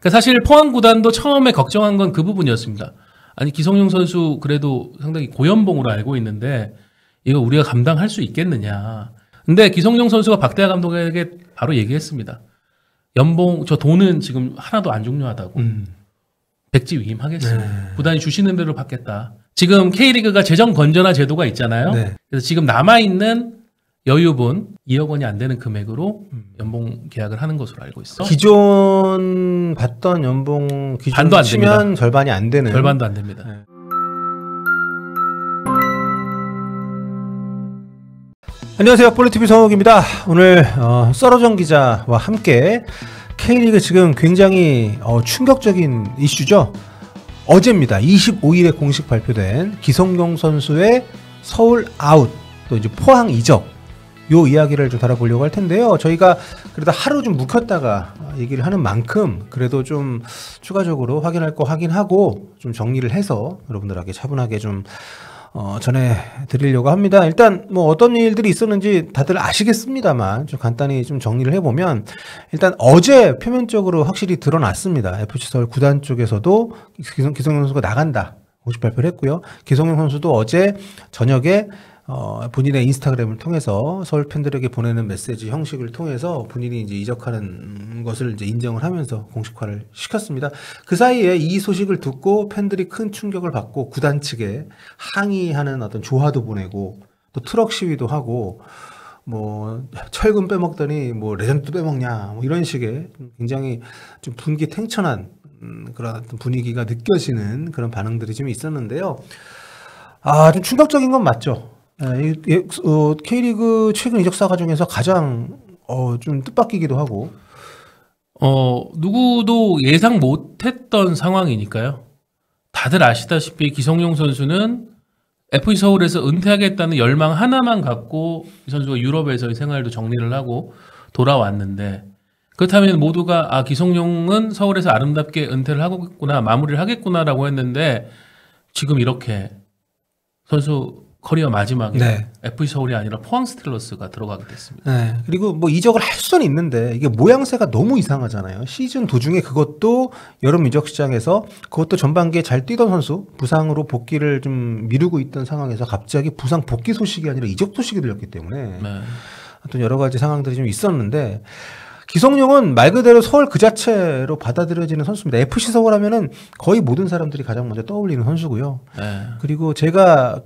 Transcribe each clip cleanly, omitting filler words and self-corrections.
그러니까 사실 포항 구단도 처음에 걱정한 건 그 부분이었습니다. 아니 기성용 선수 그래도 상당히 고연봉으로 알고 있는데 이거 우리가 감당할 수 있겠느냐. 근데 기성용 선수가 박대하 감독에게 바로 얘기했습니다. 연봉 저 돈은 지금 하나도 안 중요하다고. 백지위임하겠습니다. 네. 구단이 주시는 대로 받겠다. 지금 K리그가 재정 건전화 제도가 있잖아요. 네. 그래서 지금 남아있는 여유분 2억 원이 안 되는 금액으로 연봉 계약을 하는 것으로 알고 있어. 기존 받던 연봉 기준 반도 안 치면 됩니다. 절반이 안 되는. 절반도 안 됩니다. 네. 안녕하세요. 볼리TV 성욱입니다. 오늘 썰어정 기자와 함께 K리그 지금 굉장히 충격적인 이슈죠. 어제입니다. 25일에 공식 발표된 기성용 선수의 서울 아웃 또 이제 포항 이적 요 이야기를 좀 다뤄보려고 할 텐데요. 저희가 그래도 하루 좀 묵혔다가 얘기를 하는 만큼 그래도 좀 추가적으로 확인할 거 확인하고 좀 정리를 해서 여러분들에게 차분하게 좀 전해드리려고 합니다. 일단 뭐 어떤 일들이 있었는지 다들 아시겠습니다만 좀 간단히 좀 정리를 해보면 일단 어제 표면적으로 확실히 드러났습니다. FC 서울 구단 쪽에서도 기성용 선수가 나간다 공식 발표를 했고요. 기성용 선수도 어제 저녁에 본인의 인스타그램을 통해서 서울 팬들에게 보내는 메시지 형식을 통해서 본인이 이제 이적하는 것을 이제 인정을 하면서 공식화를 시켰습니다. 그 사이에 이 소식을 듣고 팬들이 큰 충격을 받고 구단 측에 항의하는 어떤 조화도 보내고 또 트럭 시위도 하고 뭐 철근 빼먹더니 뭐 레전드 빼먹냐 뭐 이런 식의 굉장히 좀 분기탱천한 그런 어떤 분위기가 느껴지는 그런 반응들이 좀 있었는데요. 좀 충격적인 건 맞죠. K리그 최근 이적사가 중에서 가장 좀 뜻밖이기도 하고 누구도 예상 못했던 상황이니까요. 다들 아시다시피 기성용 선수는 FC 서울에서 은퇴하겠다는 열망 하나만 갖고 이 선수가 유럽에서의 생활도 정리를 하고 돌아왔는데 그렇다면 모두가 기성용은 서울에서 아름답게 은퇴를 하겠구나 마무리를 하겠구나라고 했는데 지금 이렇게 선수 커리어 마지막에 네. FC 서울이 아니라 포항 스틸러스가 들어가게 됐습니다. 네. 그리고 뭐 이적을 할 수는 있는데 이게 모양새가 너무 이상하잖아요. 시즌 도중에 그것도 여름 이적 시장에서 그것도 전반기에 잘 뛰던 선수 부상으로 복귀를 좀 미루고 있던 상황에서 갑자기 부상 복귀 소식이 아니라 이적 소식이 들렸기 때문에 네. 어떤 여러 가지 상황들이 좀 있었는데 기성용은 말 그대로 서울 그 자체로 받아들여지는 선수입니다. FC 서울 하면은 거의 모든 사람들이 가장 먼저 떠올리는 선수고요. 네. 그리고 제가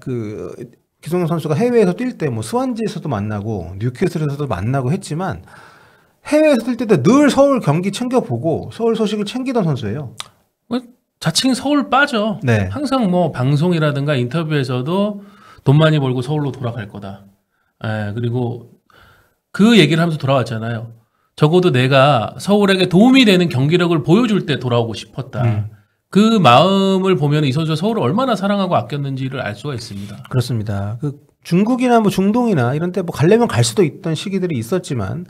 기성용 선수가 해외에서 뛸 때 뭐 스완지에서도 만나고 뉴캐슬에서도 만나고 했지만 해외에서 뛸 때도 늘 서울 경기 챙겨보고 서울 소식을 챙기던 선수예요. 자칭 서울 빠져. 네. 항상 뭐 방송이라든가 인터뷰에서도 돈 많이 벌고 서울로 돌아갈 거다. 그리고 그 얘기를 하면서 돌아왔잖아요. 적어도 내가 서울에게 도움이 되는 경기력을 보여줄 때 돌아오고 싶었다. 그 마음을 보면 이 선수가 서울을 얼마나 사랑하고 아꼈는지를 알 수가 있습니다. 그렇습니다. 중국이나 뭐 중동이나 이런 때 뭐 가려면 갈 수도 있던 시기들이 있었지만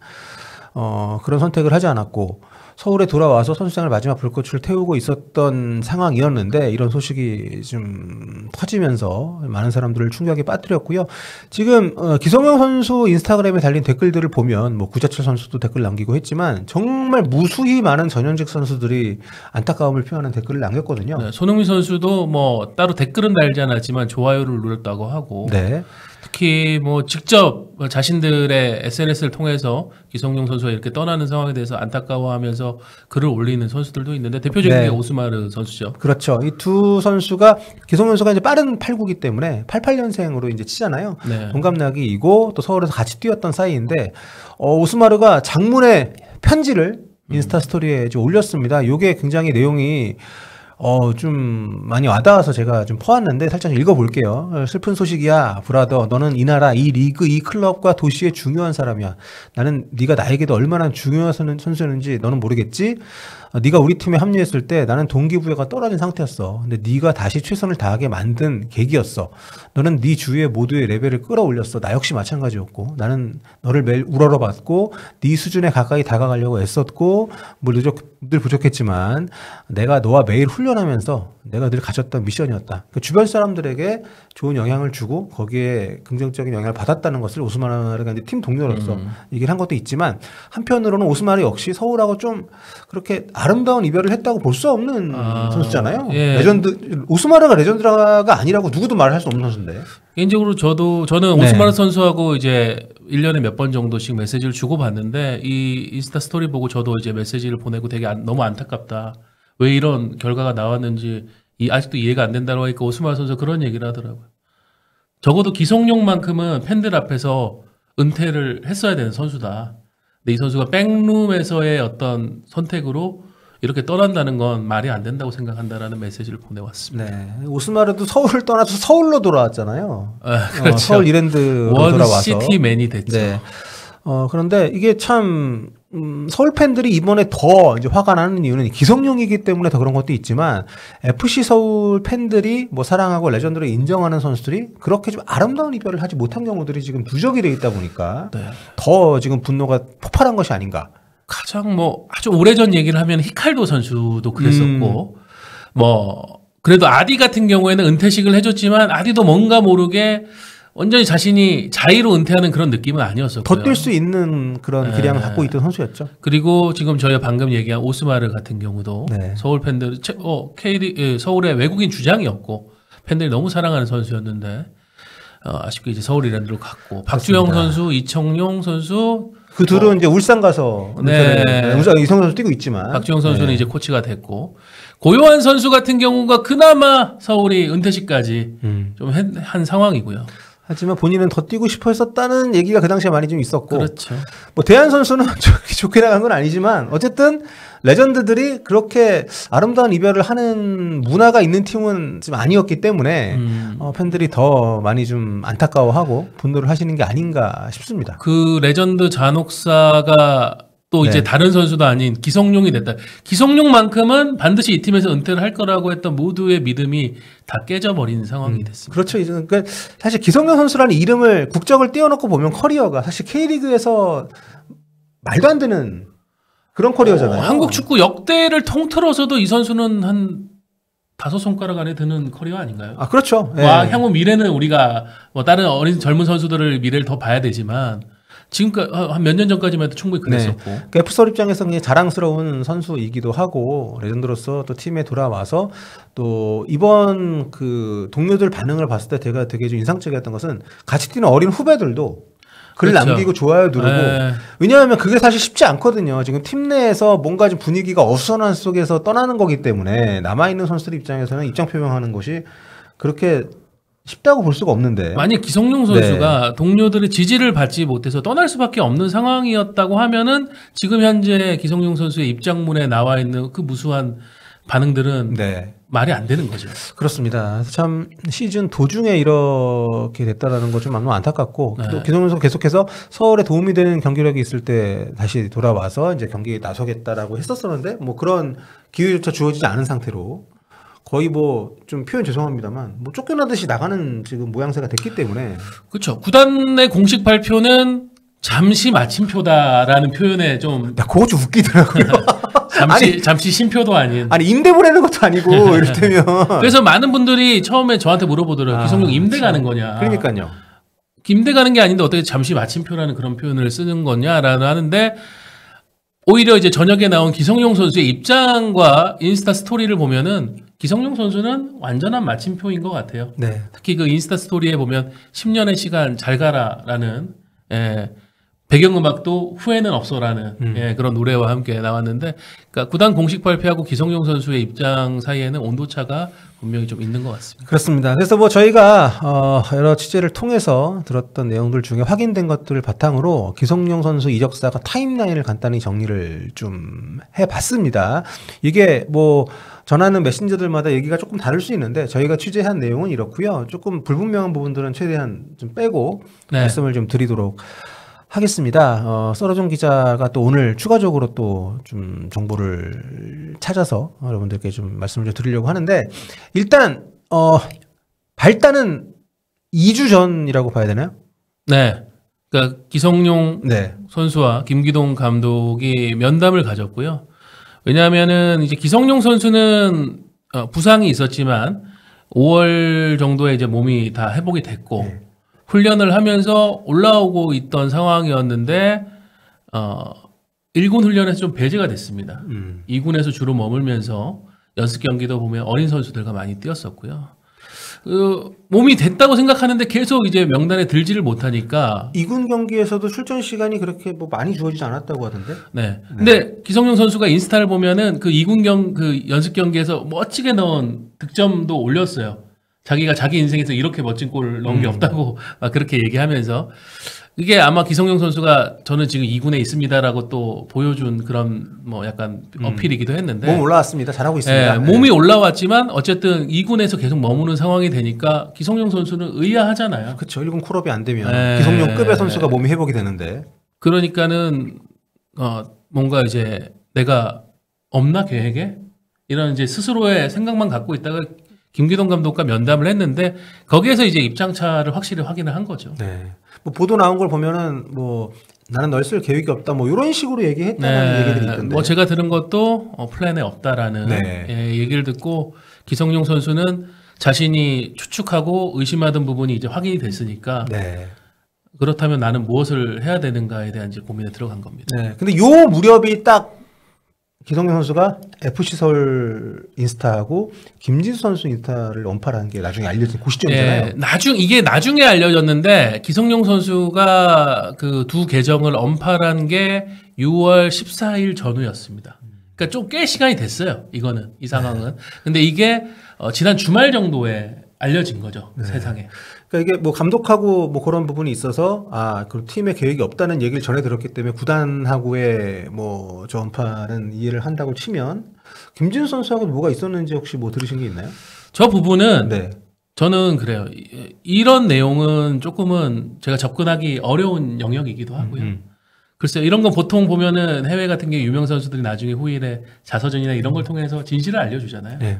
그런 선택을 하지 않았고 서울에 돌아와서 선수생활 마지막 불꽃을 태우고 있었던 상황이었는데 이런 소식이 좀 터지면서 많은 사람들을 충격에 빠뜨렸고요. 지금 기성용 선수 인스타그램에 달린 댓글들을 보면 뭐 구자철 선수도 댓글 남기고 했지만 정말 무수히 많은 전현직 선수들이 안타까움을 표하는 댓글을 남겼거든요. 네, 손흥민 선수도 뭐 따로 댓글은 달지 않았지만 좋아요를 눌렀다고 하고 네. 특히 뭐 직접 자신들의 SNS를 통해서 기성용 선수가 이렇게 떠나는 상황에 대해서 안타까워하면서 글을 올리는 선수들도 있는데 대표적인 네. 게 오스마르 선수죠. 그렇죠. 이 두 선수가 기성용 선수가 이제 빠른 89기 때문에 88년생으로 이제 치잖아요. 네. 동갑내기이고 또 서울에서 같이 뛰었던 사이인데 오스마르가 장문의 편지를 인스타 스토리에 이제 올렸습니다. 요게 굉장히 내용이 좀 많이 와닿아서 제가 좀 퍼왔는데 살짝 읽어볼게요. 슬픈 소식이야, 브라더. 너는 이 나라, 이 리그, 이 클럽과 도시의 중요한 사람이야. 나는 네가 나에게도 얼마나 중요한 선수였는지 너는 모르겠지? 네가 우리 팀에 합류했을 때 나는 동기부여가 떨어진 상태였어. 근데 네가 다시 최선을 다하게 만든 계기였어. 너는 네 주위의 모두의 레벨을 끌어올렸어. 나 역시 마찬가지였고 나는 너를 매일 우러러봤고 네 수준에 가까이 다가가려고 애썼고 늘 부족했지만 내가 너와 매일 훈련하면서 내가 늘 가졌던 미션이었다. 그 주변 사람들에게 좋은 영향을 주고 거기에 긍정적인 영향을 받았다는 것을 오스마르가 이제 팀 동료로서 얘기를 한 것도 있지만 한편으로는 오스마르 역시 서울하고 좀 그렇게 아름다운 이별을 했다고 볼 수 없는 선수잖아요. 예. 레전드 오스마르가 레전드가 아니라고 누구도 말할 수 없는 선수인데. 개인적으로 저는 네. 오스마르 선수하고 이제 1년에 몇 번 정도씩 메시지를 주고받는데 이 인스타 스토리 보고 저도 이제 메시지를 보내고 되게 너무 안타깝다. 왜 이런 결과가 나왔는지 아직도 이해가 안 된다고 하니까 오스마르 선수 그런 얘기를 하더라고요. 적어도 기성용만큼은 팬들 앞에서 은퇴를 했어야 되는 선수다. 근데 이 선수가 백룸에서의 어떤 선택으로 이렇게 떠난다는 건 말이 안 된다고 생각한다라는 메시지를 보내왔습니다. 네. 오스마르도 서울을 떠나서 서울로 돌아왔잖아요. 그렇죠. 서울 이랜드로 원 돌아와서. 시티맨이 됐죠. 네. 그런데 이게 참 서울 팬들이 이번에 더 이제 화가 나는 이유는 기성용이기 때문에 더 그런 것도 있지만 FC 서울 팬들이 뭐 사랑하고 레전드로 인정하는 선수들이 그렇게 좀 아름다운 이별을 하지 못한 경우들이 지금 누적이 돼 있다 보니까 네. 더 지금 분노가 폭발한 것이 아닌가. 가장 아주 오래전 얘기를 하면 히칼도 선수도 그랬었고 그래도 아디 같은 경우에는 은퇴식을 해줬지만 아디도 뭔가 모르게 완전히 자신이 자의로 은퇴하는 그런 느낌은 아니었었고요. 더 뛸 수 있는 그런 기량을 갖고 있던 선수였죠. 그리고 지금 저희가 방금 얘기한 오스마르 같은 경우도 네. 서울 팬들 서울의 외국인 주장이었고 팬들이 너무 사랑하는 선수였는데 아쉽게 이제 서울 이랜드로 갔고 박주영 선수, 이청용 선수 그 둘은 이제 울산 가서 이성용 선수 뛰고 있지만 박주영 선수는 이제 코치가 됐고 고요한 선수 같은 경우가 그나마 서울이 은퇴식까지 좀 한 상황이고요. 하지만 본인은 더 뛰고 싶어 했었다는 얘기가 그 당시에 많이 좀 있었고. 그렇죠. 뭐 대한 선수는 좋게 나간 건 아니지만 어쨌든 레전드들이 그렇게 아름다운 이별을 하는 문화가 있는 팀은 좀 아니었기 때문에 팬들이 더 많이 좀 안타까워하고 분노를 하시는 게 아닌가 싶습니다. 그 레전드 잔혹사가 또 이제 다른 선수도 아닌 기성용이 됐다. 기성용만큼은 반드시 이 팀에서 은퇴를 할 거라고 했던 모두의 믿음이 다 깨져버린 상황이 됐습니다. 그렇죠. 이제 그러니까 사실 기성용 선수라는 이름을 국적을 띄워놓고 보면 커리어가 사실 K리그에서 말도 안 되는 그런 커리어잖아요. 한국 축구 역대를 통틀어서도 이 선수는 한 5손가락 안에 드는 커리어 아닌가요? 아, 그렇죠. 향후 미래는 우리가 다른 젊은 선수들을 미래를 더 봐야 되지만 지금까지 한 몇 년 전까지만 해도 충분히 그랬었고. 그러니까 F서울 입장에서 그냥 자랑스러운 선수이기도 하고 레전드로서 또 팀에 돌아와서 또 이번 그 동료들 반응을 봤을 때 제가 되게 좀 인상적이었던 것은 같이 뛰는 어린 후배들도 글 그렇죠. 남기고 좋아요 누르고 왜냐하면 그게 사실 쉽지 않거든요. 지금 팀 내에서 뭔가 좀 분위기가 어수선한 속에서 떠나는 거기 때문에 남아있는 선수들 입장에서는 입장 표명하는 것이 그렇게 쉽다고 볼 수가 없는데 만약 기성용 선수가 동료들의 지지를 받지 못해서 떠날 수밖에 없는 상황이었다고 하면은 지금 현재 기성용 선수의 입장문에 나와 있는 그 무수한 반응들은 말이 안 되는 거죠. 그렇습니다. 참 시즌 도중에 이렇게 됐다라는 거 좀 너무 안타깝고 또 기성용 선수 계속해서 서울에 도움이 되는 경기력이 있을 때 다시 돌아와서 이제 경기에 나서겠다라고 했었었는데 뭐 그런 기회조차 주어지지 않은 상태로 거의 뭐 좀 표현 죄송합니다만 뭐 쫓겨나듯이 나가는 지금 모양새가 됐기 때문에 그렇죠. 구단의 공식 발표는 잠시 마침표다라는 표현에 좀 그거 좀 웃기더라고요. 잠시 쉼표도 아닌. 아니 임대 보내는 것도 아니고 이를테면 그래서 많은 분들이 처음에 저한테 물어보더라고요. 기성용 임대 가는 거냐. 그러니까요. 임대 가는 게 아닌데 어떻게 잠시 마침표라는 그런 표현을 쓰는 거냐라는 하는데 오히려 이제 저녁에 나온 기성용 선수의 입장과 인스타 스토리를 보면은 기성용 선수는 완전한 마침표인 것 같아요. 네. 특히 그 인스타 스토리에 보면 10년의 시간 잘 가라라는 배경음악도 후회는 없어라는 그런 노래와 함께 나왔는데 그러니까 구단 공식 발표하고 기성용 선수의 입장 사이에는 온도차가 분명히 좀 있는 것 같습니다. 그렇습니다. 그래서 뭐 저희가 여러 취재를 통해서 들었던 내용들 중에 확인된 것들을 바탕으로 기성용 선수 이적사가 타임라인을 간단히 정리를 좀 해봤습니다. 이게 뭐 전하는 메신저들마다 얘기가 조금 다를 수 있는데 저희가 취재한 내용은 이렇고요. 조금 불분명한 부분들은 최대한 좀 빼고 말씀을 좀 드리도록 하겠습니다. 썰어준 기자가 또 오늘 추가적으로 또 좀 정보를 찾아서 여러분들께 좀 말씀을 좀 드리려고 하는데 일단 발단은 2주 전이라고 봐야 되나요? 네. 그러니까 기성용 선수와 김기동 감독이 면담을 가졌고요. 왜냐하면은 이제 기성용 선수는 부상이 있었지만 5월 정도에 이제 몸이 다 회복이 됐고 훈련을 하면서 올라오고 있던 상황이었는데 1군 훈련에서 좀 배제가 됐습니다. 2군에서 주로 머물면서 연습 경기도 보면 어린 선수들과 많이 뛰었었고요. 몸이 됐다고 생각하는데 계속 이제 명단에 들지를 못하니까 2군 경기에서도 출전 시간이 그렇게 뭐 많이 주어지지 않았다고 하던데. 네. 근데 기성용 선수가 인스타를 보면은 그 2군 그 연습 경기에서 멋지게 넣은 득점도 올렸어요. 자기가 자기 인생에서 이렇게 멋진 골을 넣은 게 없다고 막 그렇게 얘기하면서 이게 아마 기성용 선수가 저는 지금 2군에 있습니다라고 또 보여준 그런 뭐 약간 어필이기도 했는데 몸 올라왔습니다. 잘하고 있습니다. 네, 몸이 올라왔지만 어쨌든 2군에서 계속 머무는 상황이 되니까 기성용 선수는 의아하잖아요. 그렇죠. 1군 콜업이 안 되면 네. 기성용급의 선수가 몸이 회복이 되는데. 그러니까는 뭔가 이제 내가 없나 계획에 이런 이제 스스로의 생각만 갖고 있다가 김기동 감독과 면담을 했는데 거기에서 이제 입장차를 확실히 확인을 한 거죠. 네. 뭐 보도 나온 걸 보면은 뭐 나는 널 쓸 계획이 없다 뭐 이런 식으로 얘기했다는 얘기들이 있던데. 뭐 제가 들은 것도 플랜에 없다라는 네. 얘기를 듣고 기성용 선수는 자신이 추측하고 의심하던 부분이 이제 확인이 됐으니까 네. 그렇다면 나는 무엇을 해야 되는가에 대한 이제 고민에 들어간 겁니다. 네. 근데 요 무렵이 딱 기성용 선수가 FC 서울 인스타하고 김진수 선수 인스타를 언팔한 게 나중에 알려진 그 시점이잖아요. 예, 이게 나중에 알려졌는데 기성용 선수가 그 두 계정을 언팔한 게 6월 14일 전후였습니다. 그러니까 좀 꽤 시간이 됐어요. 이거는 이 상황은. 근데 이게 지난 주말 정도에 알려진 거죠. 세상에. 그러니까 이게 뭐 감독하고 뭐 그런 부분이 있어서 그 팀의 계획이 없다는 얘기를 전해 들었기 때문에 구단하고의 뭐 전파는 이해를 한다고 치면 김진수 선수하고 뭐가 있었는지 혹시 뭐 들으신 게 있나요? 저 부분은 네. 저는 그래요. 이런 내용은 조금은 제가 접근하기 어려운 영역이기도 하고요. 글쎄요, 이런 건 보통 보면은 해외 같은 게 유명 선수들이 나중에 후일에 자서전이나 이런 걸 통해서 진실을 알려주잖아요. 네.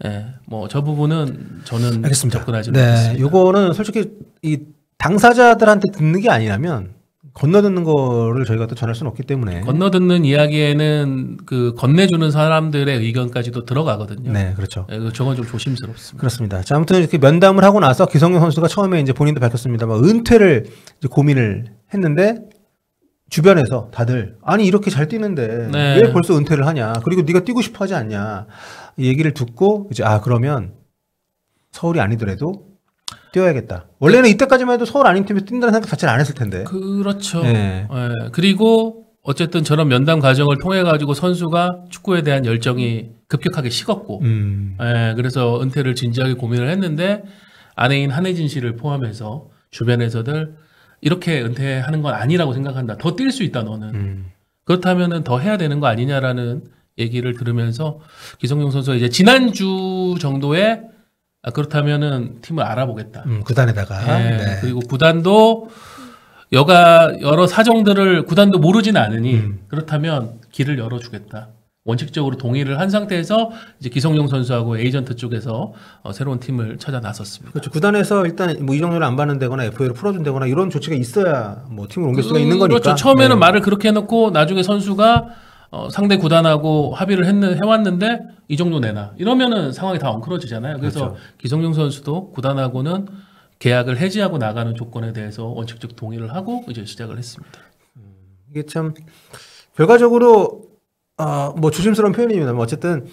예, 뭐 저 부분은 저는 알겠습니다. 접근하지 네. 못했습니다. 요거는 솔직히 이 당사자들한테 듣는 게 아니라면 건너듣는 거를 저희가 또 전할 수는 없기 때문에. 건너듣는 이야기에는 그 건네주는 사람들의 의견까지도 들어가거든요. 네, 그렇죠. 예, 저건 좀 조심스럽습니다. 그렇습니다. 자, 아무튼 이렇게 면담을 하고 나서 기성용 선수가 처음에 이제 본인도 밝혔습니다만 은퇴를 이제 고민을 했는데 주변에서 다들 아니 이렇게 잘 뛰는데 네. 왜 벌써 은퇴를 하냐? 그리고 네가 뛰고 싶어 하지 않냐? 이 얘기를 듣고 이제 그러면 서울이 아니더라도 뛰어야겠다. 원래는 이때까지만 해도 서울 아닌 팀에서 뛴다는 생각 자체를 안 했을 텐데. 그렇죠. 네. 예, 그리고 어쨌든 저런 면담 과정을 통해 가지고 선수가 축구에 대한 열정이 급격하게 식었고, 예, 그래서 은퇴를 진지하게 고민을 했는데 아내인 한혜진 씨를 포함해서 주변에서들 이렇게 은퇴하는 건 아니라고 생각한다. 더 뛸 수 있다 너는. 그렇다면은 더 해야 되는 거 아니냐라는 얘기를 들으면서 기성용 선수가 이제 지난주 정도에 그렇다면은 팀을 알아보겠다. 구단에다가. 예, 네. 그리고 구단도 여러 사정들을 구단도 모르진 않으니 그렇다면 길을 열어주겠다. 원칙적으로 동의를 한 상태에서 이제 기성용 선수하고 에이전트 쪽에서 새로운 팀을 찾아 나섰습니다. 그렇죠. 구단에서 일단 뭐 이적료를 안 받는다거나 FA를 풀어준다거나 이런 조치가 있어야 뭐 팀을 옮길 수가 있는 거니까. 그렇죠. 처음에는 네. 말을 그렇게 해놓고 나중에 선수가 상대 구단하고 합의를 해왔는데 이 정도 내놔. 이러면은 상황이 다 엉클어지잖아요. 그래서 그렇죠. 기성용 선수도 구단하고는 계약을 해지하고 나가는 조건에 대해서 원칙적 동의를 하고 이제 시작을 했습니다. 이게 참 결과적으로 뭐 조심스러운 표현입니다만 어쨌든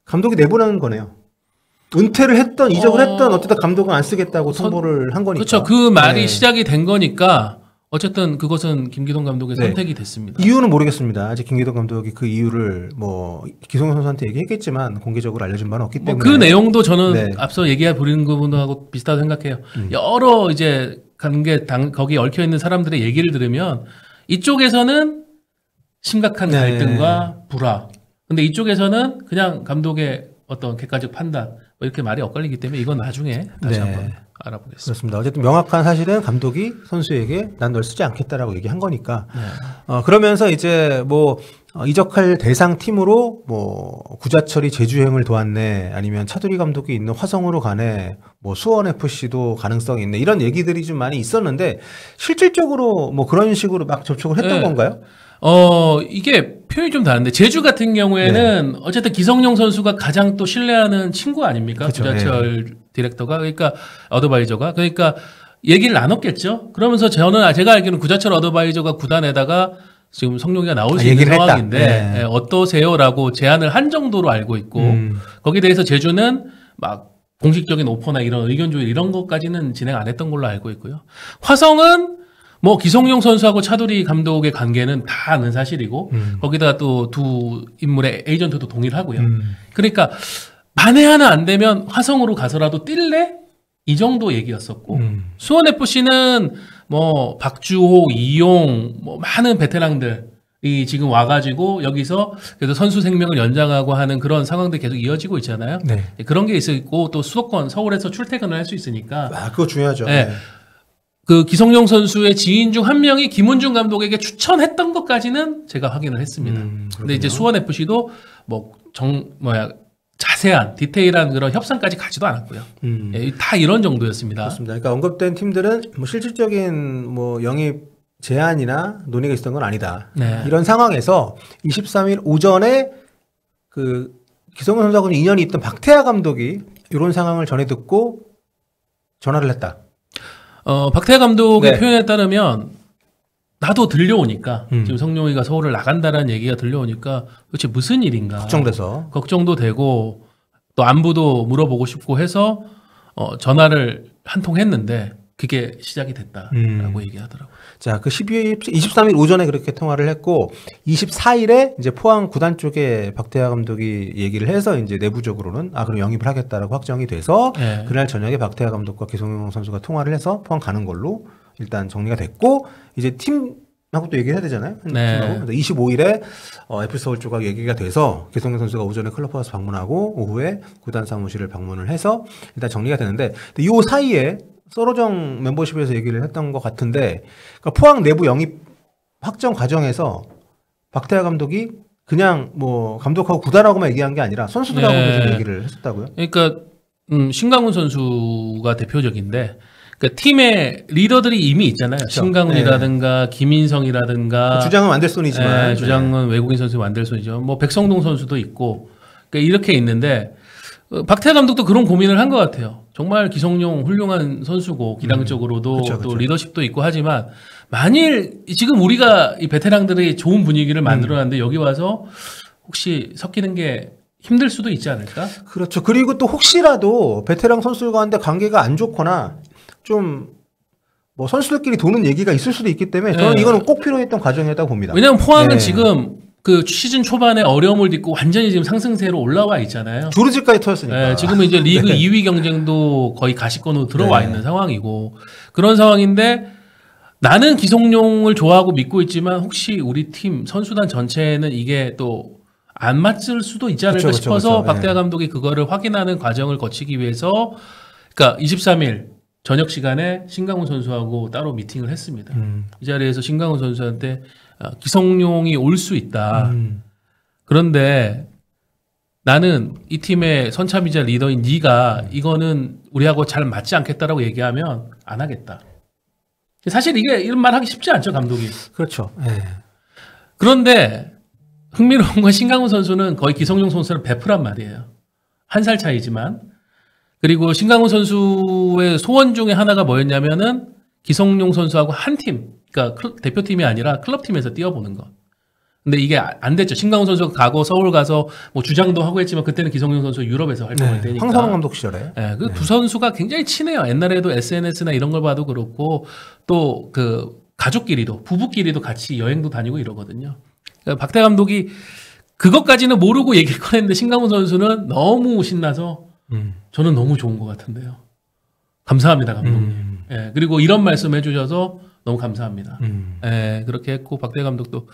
감독이 내보내는 거네요. 은퇴를 했던 이적을 했던 어쨌든 감독은 안 쓰겠다고 통보를 한 거니까. 그렇죠. 그 말이 네. 시작이 된 거니까 어쨌든 그것은 김기동 감독의 네. 선택이 됐습니다. 이유는 모르겠습니다. 아직 김기동 감독이 그 이유를 뭐 기성용 선수한테 얘기했겠지만 공개적으로 알려준 바는 없기 때문에. 뭐 그 내용도 저는 네. 앞서 얘기해 버리는 부분하고 비슷하다고 생각해요. 여러 이제 거기에 얽혀 있는 사람들의 얘기를 들으면 이쪽에서는 심각한 네. 갈등과 불화. 근데 이쪽에서는 그냥 감독의 어떤 객관적 판단 뭐 이렇게 말이 엇갈리기 때문에 이건 나중에 다시 네. 한번 알아보겠습니다. 그렇습니다. 어쨌든 명확한 사실은 감독이 선수에게 난 널 쓰지 않겠다라고 얘기한 거니까. 네. 그러면서 이제 뭐 이적할 대상 팀으로 뭐 구자철이 제주행을 도왔네, 아니면 차두리 감독이 있는 화성으로 가네, 뭐 수원 FC도 가능성이 있네, 이런 얘기들이 좀 많이 있었는데 실질적으로 뭐 그런 식으로 막 접촉을 했던 네. 건가요? 이게 표현이 좀 다른데 제주 같은 경우에는 어쨌든 기성용 선수가 가장 또 신뢰하는 친구 아닙니까? 그쵸, 구자철 디렉터가 그러니까 어드바이저가 그러니까 얘기를 나눴겠죠. 그러면서 제가 알기로는 구자철 어드바이저가 구단에다가 지금 성룡이가 나올 수 있는 얘기를 했다. 상황인데 네. 어떠세요라고 제안을 한 정도로 알고 있고 거기에 대해서 제주는 막 공식적인 오퍼나 이런 의견 조율 이런 것까지는 진행 안 했던 걸로 알고 있고요. 화성은 뭐 기성용 선수하고 차두리 감독의 관계는 다 아는 사실이고 거기다가 또 두 인물의 에이전트도 동의를 하고요. 그러니까 만에 하나 안 되면 화성으로 가서라도 뛸래? 이 정도 얘기였었고 수원 FC는 뭐 박주호, 이용 뭐 많은 베테랑들이 지금 와가지고 여기서 그래도 선수 생명을 연장하고 하는 그런 상황들이 계속 이어지고 있잖아요. 네. 그런 게 있고 또 수도권 서울에서 출퇴근을 할 수 있으니까 그거 중요하죠. 네. 그 기성용 선수의 지인 중 한 명이 김은중 감독에게 추천했던 것까지는 제가 확인을 했습니다. 근데 이제 수원 FC도 자세한 디테일한 그런 협상까지 가지도 않았고요. 예, 다 이런 정도였습니다. 그렇습니다. 그러니까 언급된 팀들은 뭐 실질적인 뭐 영입 제안이나 논의가 있었던 건 아니다. 네. 이런 상황에서 23일 오전에 그 기성용 선수하고 인연이 있던 박태하 감독이 이런 상황을 전해 듣고 전화를 했다. 박태하 감독의 네. 표현에 따르면 나도 들려오니까 지금 성룡이가 서울을 나간다라는 얘기가 들려오니까 도대체 무슨 일인가 걱정돼서 걱정도 되고 또 안부도 물어보고 싶고 해서 전화를 한 통 했는데 그게 시작이 됐다라고 얘기하더라고요. 자, 그 23일 오전에 그렇게 통화를 했고 24일에 이제 포항 구단 쪽에 박태하 감독이 얘기를 해서 이제 내부적으로는 그럼 영입을 하겠다라고 확정이 돼서 네. 그날 저녁에 박태하 감독과 기성용 선수가 통화를 해서 포항 가는 걸로 일단 정리가 됐고 이제 팀하고 또 얘기를 해야 되잖아요. 네. 팀하고. 25일에 FC 서울 쪽하고 얘기가 돼서 기성용 선수가 오전에 클럽하우스 방문하고 오후에 구단 사무실을 방문을 해서 일단 정리가 되는데 이 사이에 서로정 멤버십에서 얘기를 했던 것 같은데 그러니까 포항 내부 영입 확정 과정에서 박태하 감독이 그냥 뭐 감독하고 구단하고만 얘기한 게 아니라 선수들하고도 네. 좀 얘기를 했었다고요? 그러니까 신강훈 선수가 대표적인데 그러니까 팀의 리더들이 이미 있잖아요. 그렇죠. 신강훈이라든가 김인성이라든가 주장은 완델손이지만 주장은 외국인 선수 완델손이죠. 뭐 백성동 선수도 있고 그러니까 이렇게 있는데 박태하 감독도 그런 고민을 한 것 같아요. 정말 기성용 훌륭한 선수고 기량적으로도 그쵸, 또 그쵸. 리더십도 있고 하지만 만일 지금 우리가 이 베테랑들이 좋은 분위기를 만들어놨는데 여기 와서 혹시 섞이는 게 힘들 수도 있지 않을까? 그렇죠. 그리고 또 혹시라도 베테랑 선수들과 한데 관계가 안 좋거나 좀 뭐 선수들끼리 도는 얘기가 있을 수도 있기 때문에 저는 네. 이거는 꼭 필요했던 과정이었다고 봅니다. 왜냐하면 포항은 네. 지금 그 시즌 초반에 어려움을 딛고 완전히 지금 상승세로 올라와 있잖아요. 조르지까지 터졌으니까. 지금은 이제 리그 네. 2위 경쟁도 거의 가시권으로 들어와 네. 있는 상황이고 그런 상황인데 나는 기성용을 좋아하고 믿고 있지만 혹시 우리 팀 선수단 전체에는 이게 또 안 맞을 수도 있지 않을까 그쵸, 싶어서 그쵸. 박태하 네. 감독이 그거를 확인하는 과정을 거치기 위해서 그러니까 23일 저녁 시간에 신강훈 선수하고 따로 미팅을 했습니다. 이 자리에서 신강훈 선수한테 기성용이 올 수 있다. 그런데 나는 이 팀의 선참이자 리더인 네가 이거는 우리하고 잘 맞지 않겠다라고 얘기하면 안 하겠다. 사실 이게 이런 말 하기 쉽지 않죠, 감독이. 그렇죠. 네. 그런데 흥미로운 건 신강훈 선수는 거의 기성용 선수를 베프란 말이에요. 한 살 차이지만. 그리고 신강훈 선수의 소원 중에 하나가 뭐였냐면은 기성용 선수하고 한 팀, 그러니까 대표팀이 아니라 클럽팀에서 뛰어보는 것. 근데 이게 안 됐죠. 신강훈 선수가 가고 서울 가서 뭐 주장도 하고 했지만 그때는 기성용 선수 유럽에서 활동을 네. 되니까. 황선홍 감독 시절에. 그 두 선수가 굉장히 친해요. 옛날에도 SNS나 이런 걸 봐도 그렇고 또 그 가족끼리도 부부끼리도 같이 여행도 다니고 이러거든요. 그러니까 박태 감독이 그것까지는 모르고 얘기를 꺼냈는데 신강훈 선수는 너무 신나서 저는 너무 좋은 것 같은데요. 감사합니다, 감독님. 예, 그리고 이런 말씀 해주셔서 너무 감사합니다. 예, 그렇게 했고 박태 감독도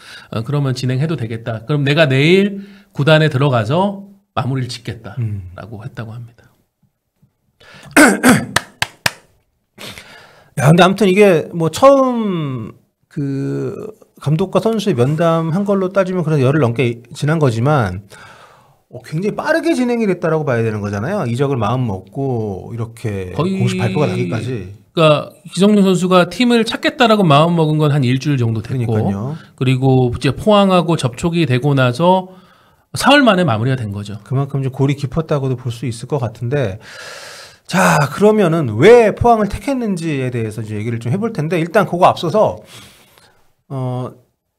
그러면 진행해도 되겠다. 그럼 내가 내일 구단에 들어가서 마무리를 짓겠다라고 했다고 합니다. 야, 근데 아무튼 이게 뭐 처음 그 감독과 선수의 면담한 걸로 따지면 그래도 열흘 넘게 지난 거지만 굉장히 빠르게 진행이 됐다라고 봐야 되는 거잖아요. 이적을 마음 먹고 이렇게 거의 공식 발표가 나기까지. 그러니까 기성용 선수가 팀을 찾겠다라고 마음 먹은 건 한 일주일 정도 됐고, 그러니까요. 그리고 이제 포항하고 접촉이 되고 나서 사흘 만에 마무리가 된 거죠. 그만큼 좀 골이 깊었다고도 볼 수 있을 것 같은데, 자 그러면은 왜 포항을 택했는지에 대해서 이제 얘기를 좀 해볼 텐데 일단 그거 앞서서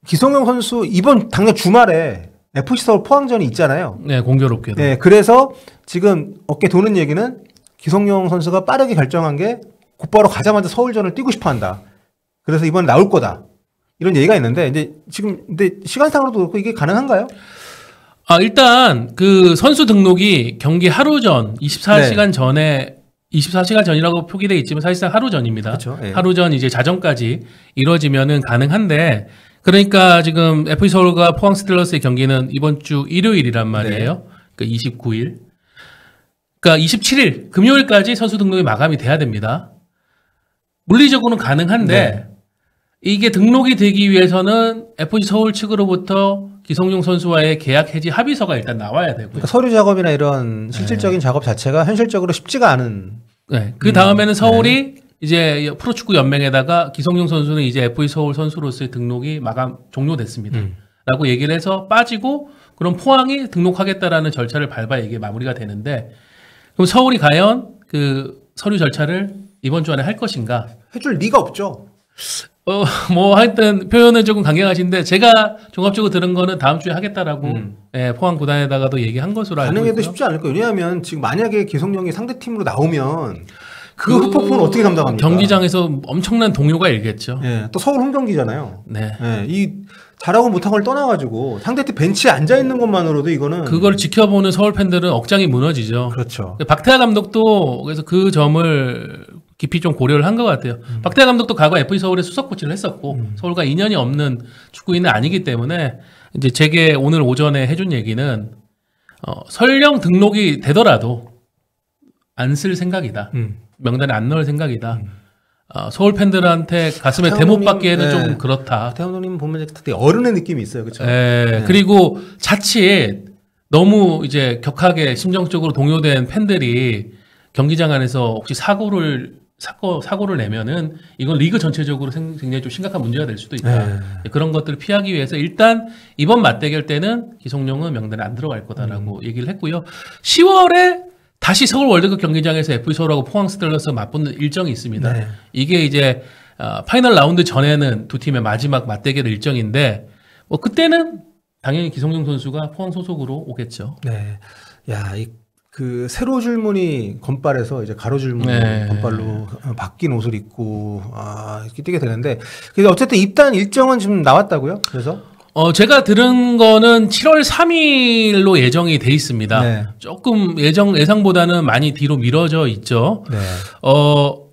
기성용 선수 이번 당장 주말에 FC 서울 포항전이 있잖아요. 네, 공교롭게도. 네, 그래서 지금 어깨 도는 얘기는 기성용 선수가 빠르게 결정한 게 곧바로 가자마자 서울전을 뛰고 싶어 한다. 그래서 이번에 나올 거다. 이런 얘기가 있는데, 이제 지금, 근데 시간상으로도 그렇고 이게 가능한가요? 일단 그 선수 등록이 경기 하루 전, 24시간 전에 24시간 전이라고 표기되어 있지만 사실상 하루 전입니다. 그렇죠. 예. 하루 전 이제 자정까지 이루어지면은 가능한데, 그러니까 지금 FC 서울과 포항 스틸러스의 경기는 이번 주 일요일이란 말이에요. 그러니까 29일. 그러니까 27일 금요일까지 선수 등록이 마감이 돼야 됩니다. 물리적으로는 가능한데 이게 등록이 되기 위해서는 FC 서울 측으로부터 기성용 선수와의 계약 해지 합의서가 일단 나와야 되고요. 그러니까 서류 작업이나 이런 실질적인 작업 자체가 현실적으로 쉽지가 않은. 네. 그 다음에는 서울이 이제 프로축구 연맹에다가 기성용 선수는 이제 FC 서울 선수로서의 등록이 마감 종료됐습니다. 라고 얘기를 해서 빠지고 그럼 포항이 등록하겠다라는 절차를 밟아야 이게 마무리가 되는데 그럼 서울이 과연 그 서류 절차를 이번 주 안에 할 것인가? 해줄 리가 없죠. 뭐 하여튼 표현은 조금 강경하신데 제가 종합적으로 들은 거는 다음 주에 하겠다라고 예, 포항 구단에다가도 얘기한 것으로 알고 가능해도 있고요. 쉽지 않을 거예요. 왜냐하면 지금 만약에 기성용이 상대 팀으로 나오면 그 후폭풍은 어떻게 감당합니까? 경기장에서 엄청난 동요가 일겠죠. 예, 또 서울 홈경기잖아요. 네. 예, 이 잘하고 못한 걸 떠나가지고 상대팀 벤치에 앉아 있는 것만으로도 이거는 그걸 지켜보는 서울 팬들은 억장이 무너지죠. 그렇죠. 박태하 감독도 그래서 그 점을 깊이 좀 고려를 한 것 같아요. 박태하 감독도 과거 FC 서울의 수석 코치를 했었고 서울과 인연이 없는 축구인은 아니기 때문에 이제 제게 오늘 오전에 해준 얘기는 설령 등록이 되더라도 안 쓸 생각이다. 명단에 안 넣을 생각이다. 서울 팬들한테 가슴에 대못 받기에는 좀 그렇다. 박태환 감독님 보면 되게 어른의 느낌이 있어요, 그렇죠? 그리고 자칫 너무 이제 격하게 심정적으로 동요된 팬들이 경기장 안에서 혹시 사고를 내면은 이건 리그 전체적으로 굉장히 좀 심각한 문제가 될 수도 있다. 그런 것들을 피하기 위해서 일단 이번 맞대결 때는 기성용은 명단에 안 들어갈 거다라고 얘기를 했고요. 10월에 다시 서울 월드컵 경기장에서 FC 서울하고 포항 스틸러스 맞붙는 일정이 있습니다. 네. 이게 이제 파이널 라운드 전에는 두 팀의 마지막 맞대결 일정인데 뭐 그때는 당연히 기성용 선수가 포항 소속으로 오겠죠. 네. 야, 그 세로 줄무늬 건발에서 이제 가로 줄무늬 건발로 바뀐 옷을 입고 이렇게 뛰게 되는데 그래서 어쨌든 입단 일정은 지금 나왔다고요? 그래서 제가 들은 거는 7월 3일로 예정이 돼 있습니다. 네. 조금 예상보다는 많이 뒤로 미뤄져 있죠. 네.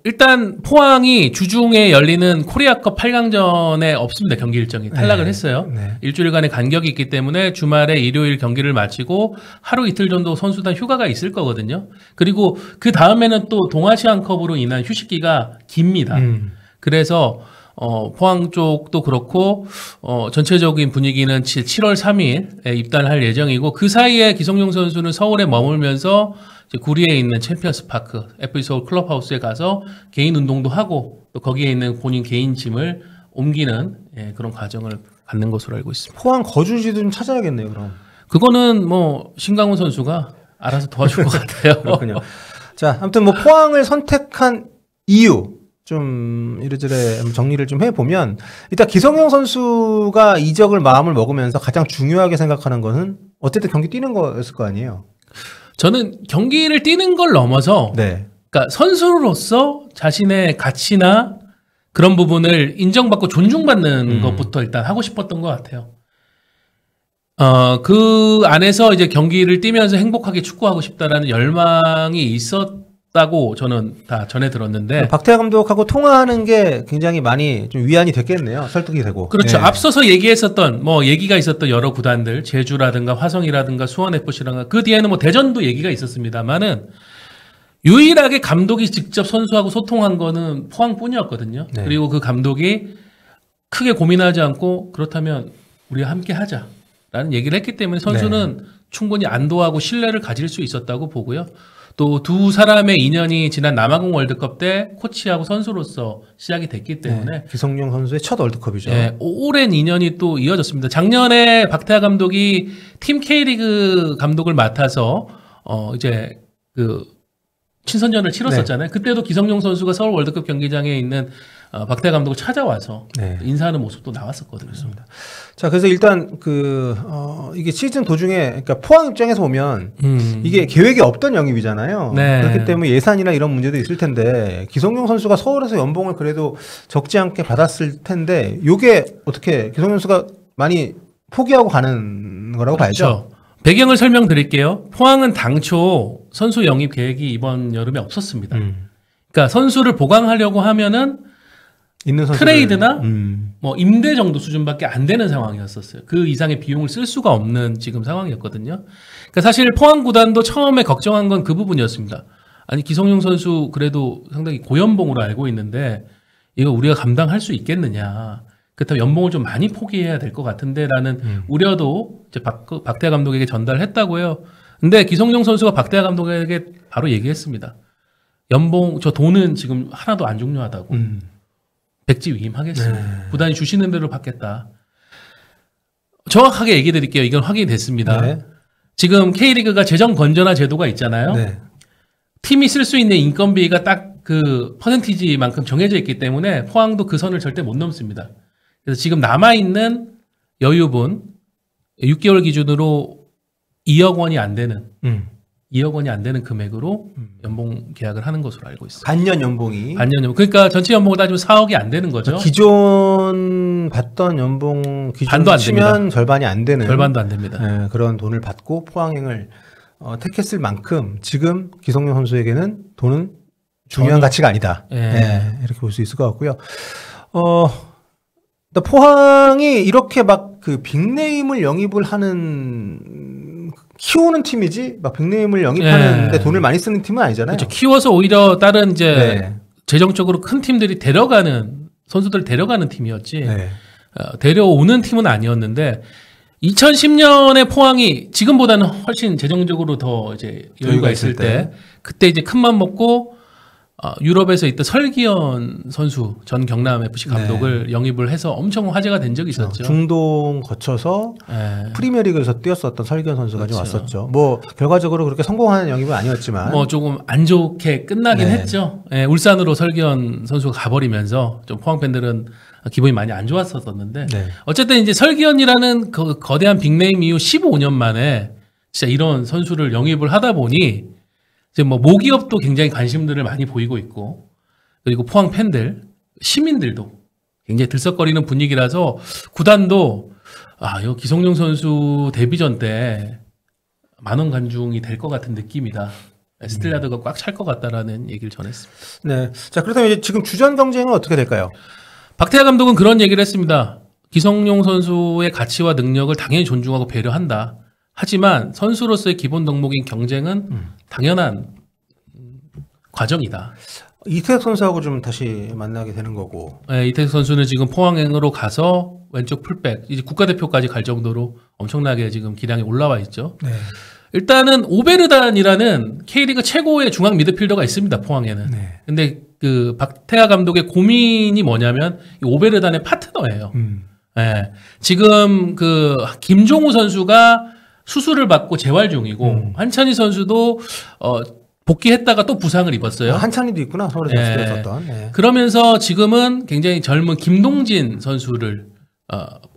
일단 포항이 주중에 열리는 코리아컵 8강전에 없습니다. 경기 일정이 탈락을 했어요. 네. 일주일간의 간격이 있기 때문에 주말에 일요일 경기를 마치고 하루 이틀 정도 선수단 휴가가 있을 거거든요. 그리고 그 다음에는 또 동아시안컵으로 인한 휴식기가 깁니다. 그래서 포항 쪽도 그렇고 전체적인 분위기는 7월 3일에 입단할 예정이고 그 사이에 기성용 선수는 서울에 머물면서 이제 구리에 있는 챔피언스 파크 FC 서울 클럽하우스에 가서 개인 운동도 하고 또 거기에 있는 본인 개인 짐을 옮기는 그런 과정을 갖는 것으로 알고 있습니다. 포항 거주지도 좀 찾아야겠네요, 그럼. 그거는 뭐 신강훈 선수가 알아서 도와줄 것 같아요. 그렇군요. 자, 아무튼 뭐 포항을 선택한 이유 좀 이래저래 정리를 좀 해보면 일단 기성용 선수가 이적을 마음을 먹으면서 가장 중요하게 생각하는 것은 어쨌든 경기 뛰는 거였을 거 아니에요. 저는 경기를 뛰는 걸 넘어서 네. 그러니까 선수로서 자신의 가치나 그런 부분을 인정받고 존중받는 것부터 일단 하고 싶었던 것 같아요. 그 안에서 이제 경기를 뛰면서 행복하게 축구하고 싶다라는 열망이 있었다고 저는 다 전해 들었는데. 박태하 감독하고 통화하는 게 굉장히 많이 좀 위안이 됐겠네요. 설득이 되고. 그렇죠. 네. 앞서서 얘기했었던 얘기가 있었던 여러 구단들, 제주라든가 화성이라든가 수원FC라든가 그 뒤에는 뭐 대전도 얘기가 있었습니다만은 유일하게 감독이 직접 선수하고 소통한 거는 포항뿐이었거든요. 네. 그리고 그 감독이 크게 고민하지 않고 그렇다면 우리가 함께 하자라는 얘기를 했기 때문에 선수는 충분히 안도하고 신뢰를 가질 수 있었다고 보고요. 또 두 사람의 인연이 지난 남아공 월드컵 때 코치하고 선수로서 시작이 됐기 때문에 기성용 선수의 첫 월드컵이죠. 오랜 인연이 또 이어졌습니다. 작년에 박태하 감독이 팀 K리그 감독을 맡아서 이제 그 친선전을 치렀었잖아요. 그때도 기성용 선수가 서울 월드컵 경기장에 있는 박태하 감독을 찾아와서 네. 인사하는 모습도 나왔었거든요. 자, 그래서 일단 이게 시즌 도중에, 그러니까 포항 입장에서 보면 이게 계획이 없던 영입이잖아요. 네. 그렇기 때문에 예산이나 이런 문제도 있을 텐데 기성용 선수가 서울에서 연봉을 그래도 적지 않게 받았을 텐데 요게 어떻게 기성용 선수가 많이 포기하고 가는 거라고 봐야죠. 그렇죠. 배경을 설명드릴게요. 포항은 당초 선수 영입 계획이 이번 여름에 없었습니다. 그러니까 선수를 보강하려고 하면은 있는 선수들, 트레이드나 뭐 임대 정도 수준밖에 안 되는 상황이었었어요. 그 이상의 비용을 쓸 수가 없는 지금 상황이었거든요. 그러니까 사실 포항 구단도 처음에 걱정한 건 그 부분이었습니다. 아니 기성용 선수 그래도 상당히 고연봉으로 알고 있는데 이거 우리가 감당할 수 있겠느냐. 그렇다면 연봉을 좀 많이 포기해야 될 것 같은데라는 우려도 이제 박태하 감독에게 전달했다고요. 근데 기성용 선수가 박태하 감독에게 바로 얘기했습니다. 연봉 저 돈은 지금 하나도 안 중요하다고. 백지위임하겠습니다. 네. 구단이 주시는 대로 받겠다. 정확하게 얘기 드릴게요. 이건 확인이 됐습니다. 네. 지금 K리그가 재정 건전화 제도가 있잖아요. 네. 팀이 쓸 수 있는 인건비가 딱 그 퍼센티지만큼 정해져 있기 때문에 포항도 그 선을 절대 못 넘습니다. 그래서 지금 남아있는 여유분 6개월 기준으로 2억 원이 안 되는 2억 원이 안 되는 금액으로 연봉 계약을 하는 것으로 알고 있습니다. 반년 연봉이. 반년 연봉. 그러니까 전체 연봉을 따지면 4억이 안 되는 거죠. 기존 받던 연봉 기준 반도 안 치면 됩니다. 절반이 안 되는 절반도 안 됩니다. 네, 그런 돈을 받고 포항행을 택했을 만큼 지금 기성용 선수에게는 돈은 중요한 가치가 아니다. 예. 네, 이렇게 볼 수 있을 것 같고요. 포항이 이렇게 막 그 빅네임을 영입을 하는 키우는 팀이지 막 빅네임을 영입하는데 돈을 많이 쓰는 팀은 아니잖아요. 그렇죠. 키워서 오히려 다른 이제 네. 재정적으로 큰 팀들이 데려가는 선수들 데려가는 팀이었지. 네. 데려오는 팀은 아니었는데 2010년에 포항이 지금보다는 훨씬 재정적으로 더 이제 여유가 있을 때 그때 이제 큰맘 먹고 유럽에서 있던 설기현 선수 전 경남 FC 감독을 영입을 해서 엄청 화제가 된 적이 있었죠. 중동 거쳐서 네. 프리미어리그에서 뛰었었던 설기현 선수가 좀 그렇죠. 왔었죠. 뭐 결과적으로 그렇게 성공하는 영입은 아니었지만 뭐 조금 안 좋게 끝나긴 네. 했죠. 예, 울산으로 설기현 선수가 가버리면서 좀 포항 팬들은 기분이 많이 안 좋았었는데 네. 어쨌든 이제 설기현이라는 그 거대한 빅네임 이후 15년 만에 진짜 이런 선수를 영입을 하다 보니 이제 뭐 모기업도 굉장히 관심들을 많이 보이고 있고 그리고 포항 팬들, 시민들도 굉장히 들썩거리는 분위기라서 구단도 이 기성용 선수 데뷔전 때 만원 관중이 될 것 같은 느낌이다. 스틸라드가 꽉 찰 것 같다라는 얘기를 전했습니다. 네. 자, 그렇다면 이제 지금 주전 경쟁은 어떻게 될까요? 박태하 감독은 그런 얘기를 했습니다. 기성용 선수의 가치와 능력을 당연히 존중하고 배려한다. 하지만 선수로서의 기본 덕목인 경쟁은 당연한 과정이다. 이태혁 선수하고 좀 다시 만나게 되는 거고. 네, 이태석 선수는 지금 포항행으로 가서 왼쪽 풀백 이제 국가대표까지 갈 정도로 엄청나게 지금 기량이 올라와 있죠. 네. 일단은 오베르단이라는 K리그 최고의 중앙 미드필더가 있습니다. 포항에는. 네. 근데 그 박태하 감독의 고민이 뭐냐면 이 오베르단의 파트너예요. 예. 지금 그 김종우 선수가 수술을 받고 재활 중이고 한찬희 선수도 복귀했다가 또 부상을 입었어요. 한찬이도 있구나. 서울에서 네. 뛰었었던. 네. 그러면서 지금은 굉장히 젊은 김동진 선수를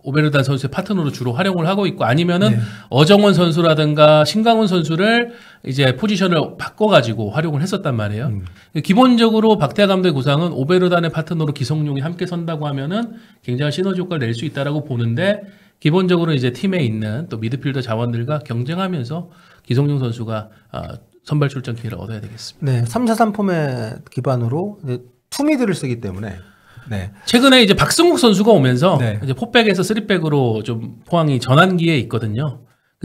오베르단 선수의 파트너로 주로 활용을 하고 있고 아니면은 어정원 선수라든가 신강훈 선수를 이제 포지션을 바꿔가지고 활용을 했었단 말이에요. 기본적으로 박태하 감독의 구상은 오베르단의 파트너로 기성용이 함께 선다고 하면은 굉장한 시너지 효과를 낼 수 있다라고 보는데 기본적으로 이제 팀에 있는 또 미드필더 자원들과 경쟁하면서 기성용 선수가 선발 출전 기회를 얻어야 되겠습니다. 네. 3-4-3 포맷 기반으로 투미드를 쓰기 때문에 네. 최근에 이제 박승욱 선수가 오면서 네. 이제 포백에서 3백으로 좀 포항이 전환기에 있거든요.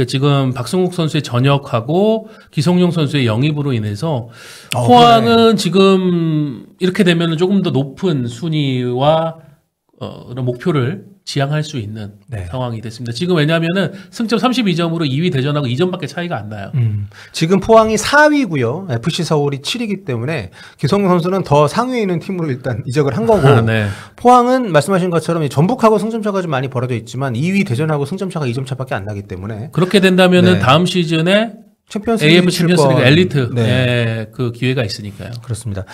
지금 박승욱 선수의 전역하고 기성용 선수의 영입으로 인해서 포항은 그래. 지금 이렇게 되면 조금 더 높은 순위와 그런 목표를 지향할 수 있는 네. 상황이 됐습니다. 지금 왜냐하면은 승점 32점으로 2위 대전하고 2점밖에 차이가 안 나요. 지금 포항이 4위고요. FC 서울이 7위이기 때문에 기성용 선수는 더 상위에 있는 팀으로 일단 이적을 한 거고 네. 포항은 말씀하신 것처럼 전북하고 승점차가 좀 많이 벌어져 있지만 2위 대전하고 승점차가 2점 차밖에 안 나기 때문에 그렇게 된다면은 네. 다음 시즌에 챔피언스 AF 챔피언스 리그 엘리트 네. 예, 그 기회가 있으니까요. 그렇습니다.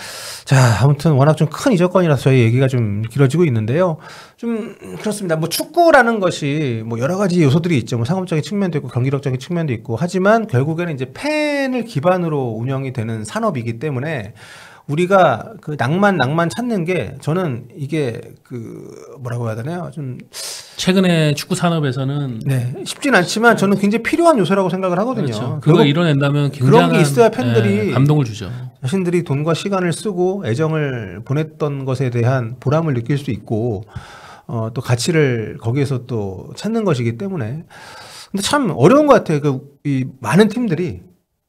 자, 아무튼 워낙 좀 큰 이적권이라서 저희 얘기가 좀 길어지고 있는데요. 좀 그렇습니다. 뭐 축구라는 것이 뭐 여러 가지 요소들이 있죠. 뭐 상업적인 측면도 있고 경기력적인 측면도 있고 하지만 결국에는 이제 팬을 기반으로 운영이 되는 산업이기 때문에 우리가 그 낭만 찾는 게 저는 이게 그 뭐라고 해야 되나요? 좀 최근에 축구 산업에서는 네, 쉽진 않지만 저는 굉장히 필요한 요소라고 생각을 하거든요. 그렇죠. 그거 이뤄낸다면 굉장한 그런 게 있어야 팬들이 감동을 주죠. 자신들이 돈과 시간을 쓰고 애정을 보냈던 것에 대한 보람을 느낄 수 있고 또 가치를 거기에서 또 찾는 것이기 때문에 근데 참 어려운 것 같아요. 이 많은 팀들이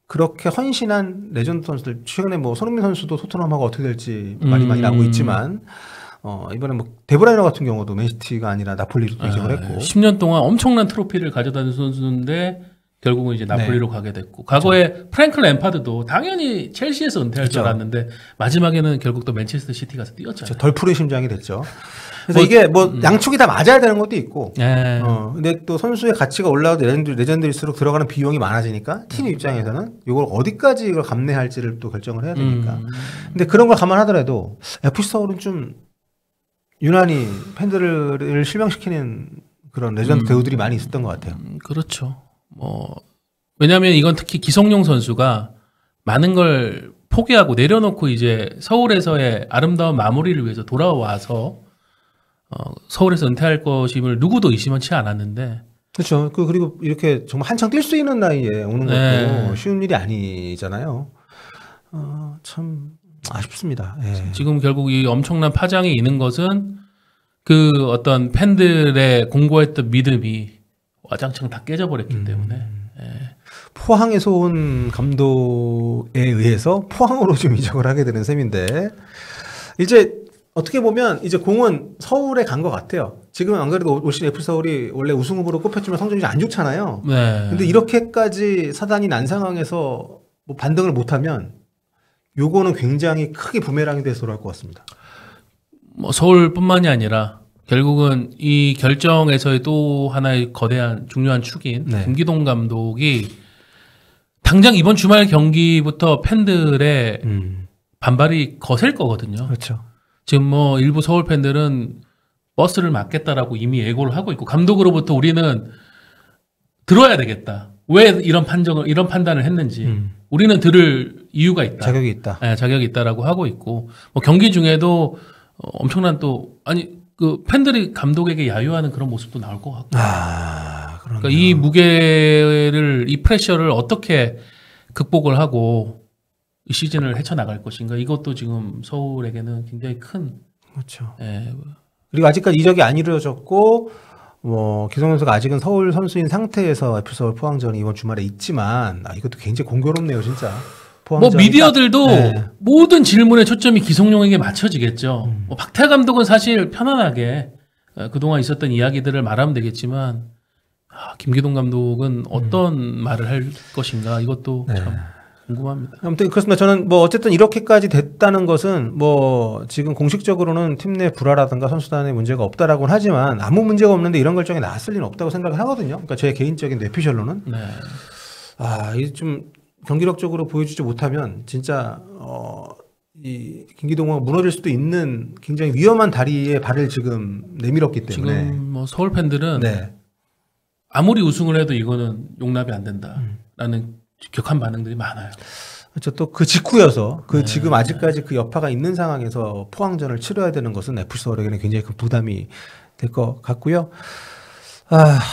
그렇게 헌신한 레전드 선수들 최근에 뭐 손흥민 선수도 토트넘하고 어떻게 될지 말이 많이 나오고 있지만 이번에 뭐 데브라이너 같은 경우도 맨시티가 아니라 나폴리로 이적을 했고 10년 동안 엄청난 트로피를 가져다닌 선수인데 결국은 이제 나폴리로 가게 됐고 과거에 프랭클 램파드도 당연히 첼시에서 은퇴할 줄 알았는데 마지막에는 결국 또 맨체스터 시티 가서 뛰었잖아요. 덜 푸른 심장이 됐죠. 그래서 이게 뭐 양쪽이 다 맞아야 되는 것도 있고, 근데 또 선수의 가치가 올라가도 레전드일수록 들어가는 비용이 많아지니까 팀 입장에서는 이걸 어디까지 이걸 감내할지를 또 결정을 해야 되니까. 근데 그런 걸 감안하더라도 FC 서울은 좀 유난히 팬들을 실망시키는 그런 레전드 배우들이 많이 있었던 것 같아요. 그렇죠. 뭐 왜냐하면 이건 특히 기성용 선수가 많은 걸 포기하고 내려놓고 이제 서울에서의 아름다운 마무리를 위해서 돌아와서 서울에서 은퇴할 것임을 누구도 의심치 않았는데. 그렇죠. 그리고 이렇게 정말 한창 뛸 수 있는 나이에 오는 것도 네. 쉬운 일이 아니잖아요. 참 아쉽습니다. 예. 지금 결국 이 엄청난 파장이 있는 것은 그 어떤 팬들의 공고했던 믿음이 와장창 다 깨져버렸기 때문에. 예. 포항에서 온 감독에 의해서 포항으로 좀 이적을 하게 되는 셈인데 이제 어떻게 보면 이제 공은 서울에 간 것 같아요. 지금 안 그래도 올 시즌 FC 서울이 원래 우승 후보로 꼽혔지만 성적이 안 좋잖아요. 네. 근데 이렇게까지 사단이 난 상황에서 뭐 반등을 못하면 요거는 굉장히 크게 부메랑이 돼서 돌아올 것 같습니다. 뭐 서울뿐만이 아니라 결국은 이 결정에서의 또 하나의 거대한 중요한 축인 네. 김기동 감독이 당장 이번 주말 경기부터 팬들의 반발이 거셀 거거든요. 그렇죠. 지금 뭐 일부 서울 팬들은 버스를 막겠다라고 이미 예고를 하고 있고 감독으로부터 우리는 들어야 되겠다. 왜 이런 판단을 했는지 우리는 들을 이유가 있다. 자격이 있다. 네, 자격이 있다라고 하고 있고 뭐 경기 중에도 엄청난 그 팬들이 감독에게 야유하는 그런 모습도 나올 것 같고. 그러니까 이 무게를 이 프레셔를 어떻게 극복을 하고 이 시즌을 헤쳐나갈 것인가 이것도 지금 서울에게는 굉장히 큰 그렇죠. 예. 그리고 아직까지 이적이 안 이루어졌고 뭐 기성 선수가 아직은 서울 선수인 상태에서 FC 서울 포항전이 이번 주말에 있지만 이것도 굉장히 공교롭네요 진짜. 뭐 미디어들도 네. 모든 질문의 초점이 기성용에게 맞춰지겠죠. 뭐 박태하 감독은 사실 편안하게 그동안 있었던 이야기들을 말하면 되겠지만 김기동 감독은 어떤 말을 할 것인가 이것도 네. 참 궁금합니다. 아무튼 그렇습니다. 저는 뭐 어쨌든 이렇게까지 됐다는 것은 뭐 지금 공식적으로는 팀 내 불화라든가 선수단의 문제가 없다라고는 하지만 아무 문제가 없는데 이런 결정이 나왔을 리는 없다고 생각을 하거든요. 그러니까 제 개인적인 뇌피셜로는 네. 이게 좀 경기력적으로 보여주지 못하면 진짜 이 김기동은 무너질 수도 있는 굉장히 위험한 다리에 발을 지금 내밀었기 때문에 지금 뭐 서울 팬들은 네. 아무리 우승을 해도 이거는 용납이 안 된다라는 격한 반응들이 많아요. 그렇죠. 또 그 직후여서 지금 아직까지 그 여파가 있는 상황에서 포항전을 치러야 되는 것은 FC 서울에게는 굉장히 큰 부담이 될 것 같고요.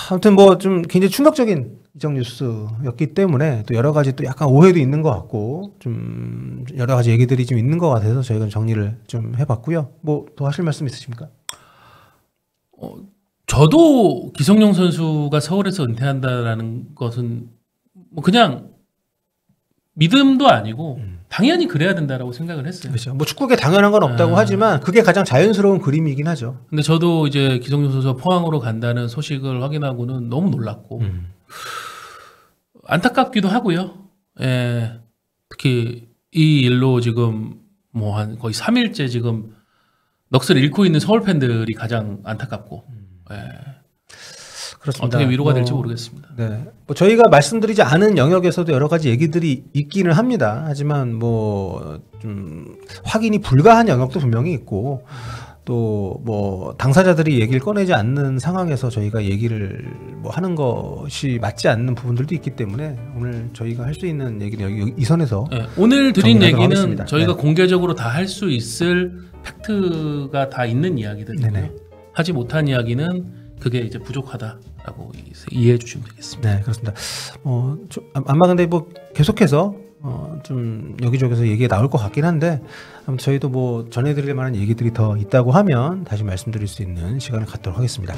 아무튼 뭐 좀 굉장히 충격적인 이적 뉴스였기 때문에 또 여러 가지 또 약간 오해도 있는 것 같고 좀 여러 가지 얘기들이 좀 있는 것 같아서 저희가 정리를 좀 해봤고요. 뭐 더 하실 말씀 있으십니까? 저도 기성용 선수가 서울에서 은퇴한다라는 것은 뭐 그냥 믿음도 아니고 당연히 그래야 된다라고 생각을 했어요. 그렇죠. 뭐 축구에 당연한 건 없다고 하지만 그게 가장 자연스러운 그림이긴 하죠. 근데 저도 이제 기성용 선수가 포항으로 간다는 소식을 확인하고는 너무 놀랐고 안타깝기도 하고요. 예. 특히 이 일로 지금 뭐 한 거의 3일째 지금 넋을 잃고 있는 서울 팬들이 가장 안타깝고. 예. 그렇습니다. 어떻게 위로가 될지 모르겠습니다. 네. 뭐 저희가 말씀드리지 않은 영역에서도 여러 가지 얘기들이 있기는 합니다. 하지만 뭐 좀 확인이 불가한 영역도 분명히 있고 또 뭐 당사자들이 얘기를 꺼내지 않는 상황에서 저희가 얘기를 뭐 하는 것이 맞지 않는 부분들도 있기 때문에 오늘 저희가 할 수 있는 얘기는 여기 이 선에서 네, 오늘 드린 정리하도록 얘기는 하겠습니다. 저희가 네. 공개적으로 다 할 수 있을 팩트가 다 있는 이야기들이고요. 네네. 하지 못한 이야기는 그게 이제 부족하다라고 이해해 주시면 되겠습니다. 네, 그렇습니다. 아마 근데 뭐 계속해서 좀 여기저기서 얘기가 나올 것 같긴 한데 아무튼 저희도 뭐 전해드릴 만한 얘기들이 더 있다고 하면 다시 말씀드릴 수 있는 시간을 갖도록 하겠습니다.